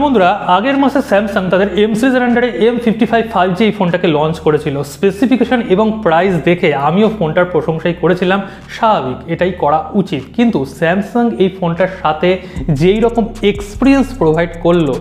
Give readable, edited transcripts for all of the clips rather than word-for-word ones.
বন্ধুরা আগের মাসে স্যামসাং তাদের এম সিরিজের আন্ডারে M55 5G এই ফোনটাকে লঞ্চ করেছিল। স্পেসিফিকেশন এবং প্রাইস দেখে আমিও ফোনটার প্রশংসাই করেছিলাম, স্বাভাবিক এটাই করা উচিত। কিন্তু স্যামসাং এই ফোনটার সাথে যেই রকম এক্সপিরিয়েন্স প্রোভাইড করলো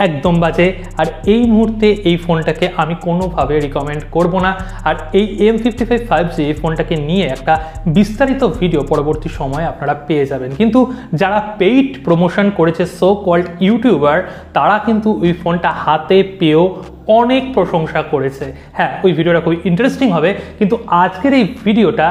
একদম বাজে। আর এই মুহূর্তে এই ফোনটাকে আমি কোনোভাবে রিকমেন্ড করব না। আর এই M55 5G এই ফোনটাকে নিয়ে একটা বিস্তারিত ভিডিও পরবর্তী সময়ে আপনারা পেয়ে যাবেন। কিন্তু যারা পেইড প্রমোশন করেছে সো কল্ড ইউটিউবার, তারা কিন্তু ওই ফোনটা হাতে পেয়েও অনেক প্রশংসা করেছে। হ্যাঁ, ওই ভিডিওটা খুবই ইন্টারেস্টিং হবে, কিন্তু আজকের এই ভিডিওটা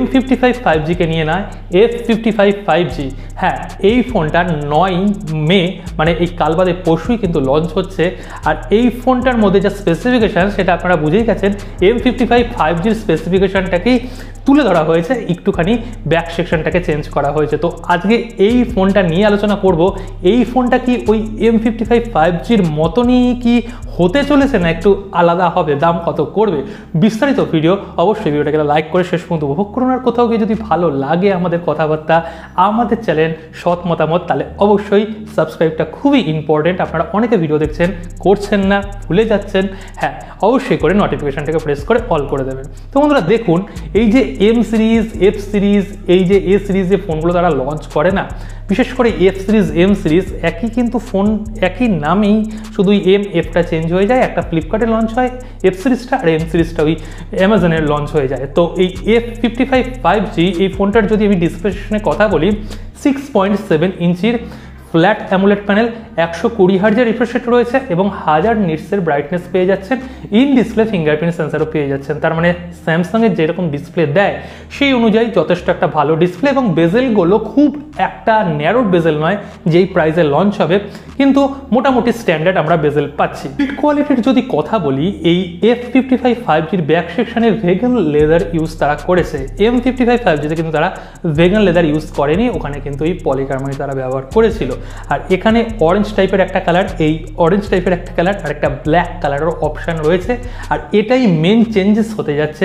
M55 5G কে নিয়ে নয়, F55 5G। হ্যাঁ, এই ফোনটা 9 মে মানে এই কাল বাদে পরশুই কিন্তু লঞ্চ হচ্ছে। আর এই ফোনটার মধ্যে যা স্পেসিফিকেশান সেটা আপনারা বুঝেই গেছেন। M55 5Gর স্পেসিফিকেশানটাকেই তুলে ধরা হয়েছে, একটুখানি ব্যাক সেকশনটাকে চেঞ্জ করা হয়েছে। তো আজকে এই ফোনটা নিয়ে আলোচনা করব। এই ফোনটা কি ওই M55 5Gর মতনই কি হতে চলেছে, না একটু আলাদা হবে, দাম কত করবে, বিস্তারিত ভিডিও। অবশ্যই ভিডিওটাকে লাইক করে শেষ পর্যন্ত উপভোগ করুন। আর কোথাও গিয়ে যদি ভালো লাগে আমাদের কথাবার্তা, আমাদের চ্যানেল সৎ মতামত, তাহলে অবশ্যই সাবস্ক্রাইবটা খুবই ইম্পর্টেন্ট। আপনারা অনেকে ভিডিও দেখছেন, করছেন না, ভুলে যাচ্ছেন। হ্যাঁ, অবশ্যই করে নোটিফিকেশনটাকে প্রেস করে অল করে দেবেন। তো বন্ধুরা দেখুন, এই যে এম সিরিজ, এফ সিরিজ, এই যে এ সিরিজ যে ফোনগুলো তারা লঞ্চ করে না, বিশেষ করে এফ সিরিজ, এম সিরিজ একই কিন্তু ফোন, একই নামেই, শুধু এম এফটা চেঞ্জ হয়ে যায়। একটা ফ্লিপকার্টে লঞ্চ হয় এফ সিরিজটা, আর এম সিরিজটা ওই অ্যামাজনের লঞ্চ হয়ে যায়। তো এই F55 5G এই ফোনটার যদি আমি ডিসপ্লেশনে কথা বলি, 6.7 ইঞ্চির ফ্ল্যাট অ্যামোলেড প্যানেল, 120 হার্জের রিফ্রেশ রেট রয়েছে এবং 1000 নিটসের ব্রাইটনেস পেয়ে যাচ্ছেন। ইন ডিসপ্লে ফিঙ্গারপ্রিন্ট সেন্সারও পেয়ে যাচ্ছেন। তার মানে স্যামসাংয়ের যেরকম ডিসপ্লে দেয় সেই অনুযায়ী যথেষ্ট একটা ভালো ডিসপ্লে, এবং বেজেলগুলো খুব একটা ন্যারো বেজেল নয় যেই প্রাইসে লঞ্চ হবে, কিন্তু মোটামুটি স্ট্যান্ডার্ড আমরা বেজেল পাচ্ছি। বিল্ড কোয়ালিটির যদি কথা বলি, এই F55 5Gর ব্যাক সেকশনে ভেগান লেদার ইউজ তারা করেছে। M55 5Gতে কিন্তু তারা ভেগান লেদার ইউজ করেনি, ওখানে কিন্তু এই পলিকার্বনেট তারা ব্যবহার করেছিল। আর এখানে অরেঞ্জ টাইপের একটা কালার, এই অরেঞ্জ টাইপের একটা কালার আর একটা ব্ল্যাক কালারের অপশন রয়েছে। আর এটাই মেন চেঞ্জেস হতে যাচ্ছে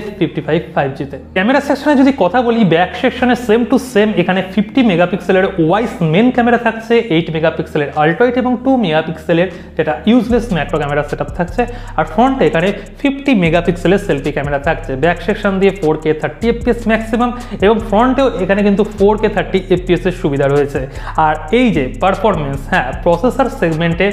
F55 5Gতে। ক্যামেরা সেকশনে যদি কথা বলি, ব্যাক সেকশনে সেম টু সেম এখানে 50 মেগাপিক্সেলের ওয়াইস মেন ক্যামেরা থাকছে, 8 মেগাপিক্সেলের আল্ট্রাওয়াইড এবং 2 মেগাপিক্সেলের যেটা ইউজলেস ম্যাক্রো ক্যামেরা সেটআপ থাকছে। আর ফ্রন্টে এখানে 50 মেগাপিক্সেলের সেলফি ক্যামেরা থাকছে। ব্যাক সেকশন দিয়ে 4K 30 FPS ম্যাক্সিমাম, এবং ফ্রন্টেও এখানে কিন্তু 4K 30 FPS এর সুবিধা রয়েছে। আর এই যে পারফরমেন্স, হ্যাঁ, প্রসেসর সেগমেন্টে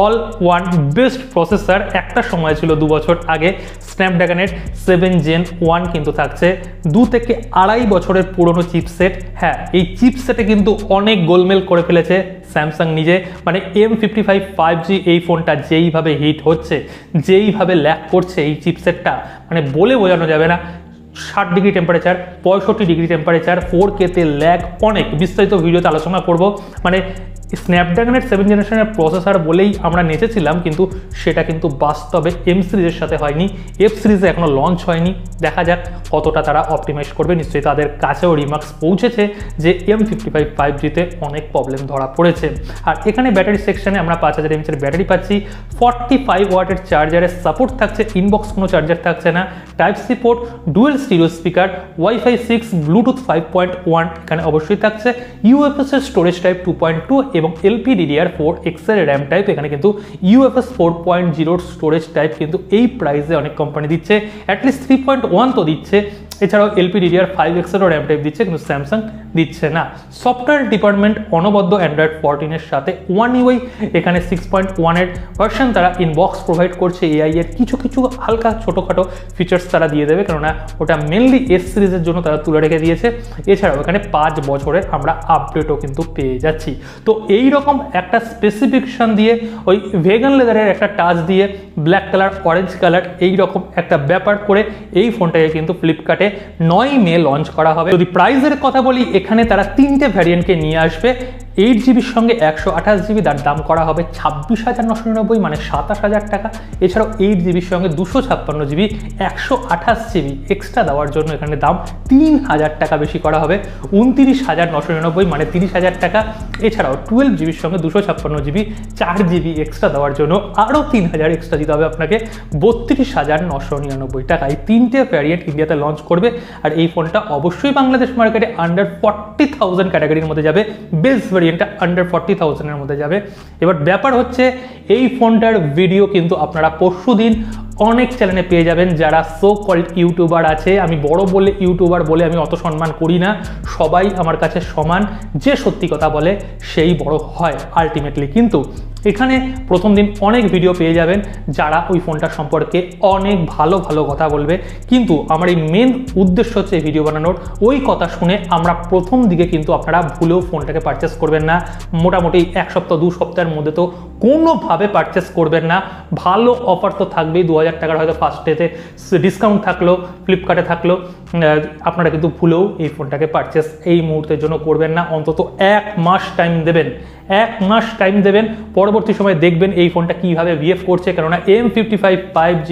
অল ওয়ান বেস্ট প্রসেসর একটা সময় ছিল 2 বছর আগে, স্ন্যাপড্রাগনের 7 Gen 1 কিন্তু থাকছে। 2 থেকে 2.5 বছরের পুরনো চিপসেট। হ্যাঁ, এই চিপসেটে কিন্তু অনেক গোলমেল করে ফেলেছে স্যামসাং নিজে। মানে M55 5G এই ফোনটা যেইভাবে হিট হচ্ছে, যেইভাবে ল্যাগ করছে এই চিপসেটটা, মানে বলে বোঝানো যাবে না। 60 ডিগ্রি টেম্পারেচার, 65 ডিগ্রি টেম্পারেচার, 4K-তে ল্যাগ, অনেক বিস্তারিত ভিডিওতে আলোচনা করব। মানে স্ন্যাপড্রাগনের 7 জেনারেশনের প্রসেসর বলেই আমরা নেচেছিলাম, কিন্তু সেটা কিন্তু বাস্তবে এম সিরিজের সাথে হয়নি, এফ সিরিজে এখনো লঞ্চ হয়নি। দেখা যাক কতটা তারা অপটিমাইজ করবে। নিশ্চয়ই তাদের কাছেও রিমার্কস পৌঁছেছে যে M55 5Gতে অনেক প্রবলেম ধরা পড়েছে। আর এখানে ব্যাটারি সেকশনে আমরা 5000 mAh ব্যাটারি পাচ্ছি, 45 ওয়াটের চার্জারের সাপোর্ট থাকছে, ইনবক্স কোনো চার্জার থাকছে না, type C port, dual stereo speaker, WiFi 6, Bluetooth 5.1 এখানে অবশ্যই থাকছে, ইউএফএস এর স্টোরেজ টাইপ 2.2 এবং LPDDR4X এর র্যাম টাইপ। এখানে কিন্তু UFS 4.0 স্টোরেজ টাইপ কিন্তু এই প্রাইসে অনেক কোম্পানি দিচ্ছে, অ্যাটলিস্ট 3.1 তো দিচ্ছে। এছাড়াও LPDDR5X এরও র্যাম টাইপ দিচ্ছে, কিন্তু স্যামসাং দিচ্ছে না। সফটওয়্যার ডিপার্টমেন্ট অনবদ্য অ্যান্ড্রয়েড 14 এর সাথে One UI এখানে 6.1 এর ভার্সন তারা ইনবক্স প্রোভাইড করছে। AI এর কিছু কিছু হালকা ছোটোখাটো ফিচার্স তারা দিয়ে দেবে, কেননা ওটা মেনলি এস সিরিজের জন্য তারা তুলে রেখে দিয়েছে। এছাড়াও এখানে 5 বছরের আমরা আপডেটও কিন্তু পেয়ে যাচ্ছি। তো এই রকম একটা স্পেসিফিকেশন দিয়ে, ওই ভেগান লেদারের একটা টাচ দিয়ে, ব্ল্যাক কালার, অরেঞ্জ কালার, এই রকম একটা ব্যাপার করে এই ফোনটাকে কিন্তু ফ্লিপকার্টে 9 মে লঞ্চ করা হবে। যদি প্রাইসের কথা বলি, এখানে তারা 3টে ভ্যারিয়েন্টকে নিয়ে আসবে। 8GB সঙ্গে 128GB, তার দাম করা হবে 26,999 মানে 27,000 টাকা। এছাড়াও 8GB সঙ্গে 256GB 128GB এক্সট্রা দেওয়ার জন্য এখানে দাম 3,000 টাকা বেশি করা হবে, 29,999 মানে 30,000 টাকা। এছাড়াও 12GB সঙ্গে 256GB 4GB এক্সট্রা দেওয়ার জন্য আরও 3,000 এক্সট্রা দিতে হবে আপনাকে, 32,999 টাকা। এই 3টে ভ্যারিয়েন্ট ইন্ডিয়াতে লঞ্চ করবে। আর এই ফোনটা অবশ্যই বাংলাদেশ মার্কেটে আন্ডার 40,000 ক্যাটাগরির মধ্যে যাবে। বেস্ট ভেরিয়েন্টটা আন্ডার 40,000-এর মধ্যে যাবে। এবার ব্যাপার হচ্ছে এই ফোনটার ভিডিও কিন্তু আপনারা পরশুদিন অনেক চ্যানেলে পেয়ে যাবেন যারা সো কল্ড ইউটিউবার আছে। আমি বড় বলে ইউটিউবার বলে আমি অত সম্মান করি না, সবাই আমার কাছে সমান, যে সত্যি কথা বলে সেই বড় হয় আলটিমেটলি। কিন্তু এখানে প্রথম দিন অনেক ভিডিও পেয়ে যাবেন যারা ওই ফোনটার সম্পর্কে অনেক ভালো ভালো কথা বলবে, কিন্তু আমার এই মেন উদ্দেশ্য হচ্ছে ভিডিও বানানোর। ওই কথা শুনে আমরা প্রথম দিকে কিন্তু আপনারা ভুলেও ফোনটাকে পারচেস করবেন না। মোটামুটি 1 সপ্তাহ 2 সপ্তাহের মধ্যে তো কোনোভাবে পারচেস করবেন না। ভালো অফার তো থাকবেই, 2000 টাকার হয়তো ফার্স্টেতে ডিসকাউন্ট থাকলো, ফ্লিপকার্টে থাকলো, আপনারা কিন্তু ভুলেও এই ফোনটাকে পারচেস এই মুহূর্তের জন্য করবেন না। অন্তত 1 মাস টাইম দেবেন, 1 মাস টাইম দেবেন। পরবর্তী সময় দেখবেন এই ফোনটা কীভাবে বিহেভ করছে, কেননা M55 5G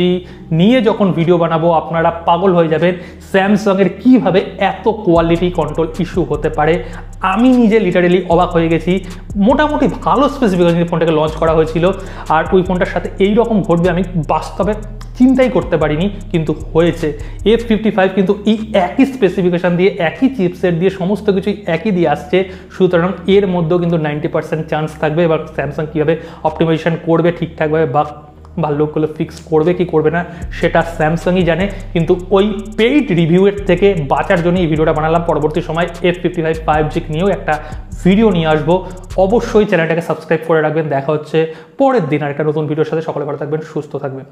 নিয়ে যখন ভিডিও বানাবো আপনারা পাগল হয়ে যাবেন স্যামসাংয়ের কীভাবে এত কোয়ালিটি কন্ট্রোল ইস্যু হতে পারে। আমি নিজে লিটারেলি অবাক হয়ে গেছি। মোটামুটি ভালো স্পেসিফিকেশন ফোনটাকে লঞ্চ করা হয়েছিল, আর ওই ফোনটার সাথে এই রকম ঘটবে আমি বাস্তবে চিন্তাই করতে পারিনি, কিন্তু হয়েছে। F55 কিন্তু এই একই স্পেসিফিকেশান দিয়ে, একই চিপসেট দিয়ে, সমস্ত কিছুই একই দিয়ে আসছে, সুতরাং এর মধ্যেও কিন্তু 90% চান্স থাকবে। এবার স্যামসাং কীভাবে অপটিমাইজেশন করবে ঠিকঠাকভাবে বা ভাল্লুকগুলো ফিক্স করবে কি করবে না সেটা স্যামসাংই জানে। কিন্তু ওই পেইড রিভিউয়ের থেকে বাঁচার জন্য এই ভিডিওটা বানালাম। পরবর্তী সময় F55 5G নিয়েও একটা ভিডিও নিয়ে আসবো। অবশ্যই চ্যানেলটাকে সাবস্ক্রাইব করে রাখবেন। দেখা হচ্ছে পরের দিন আর একটা নতুন ভিডিওর সাথে। সকলে ভালো থাকবেন, সুস্থ থাকবেন।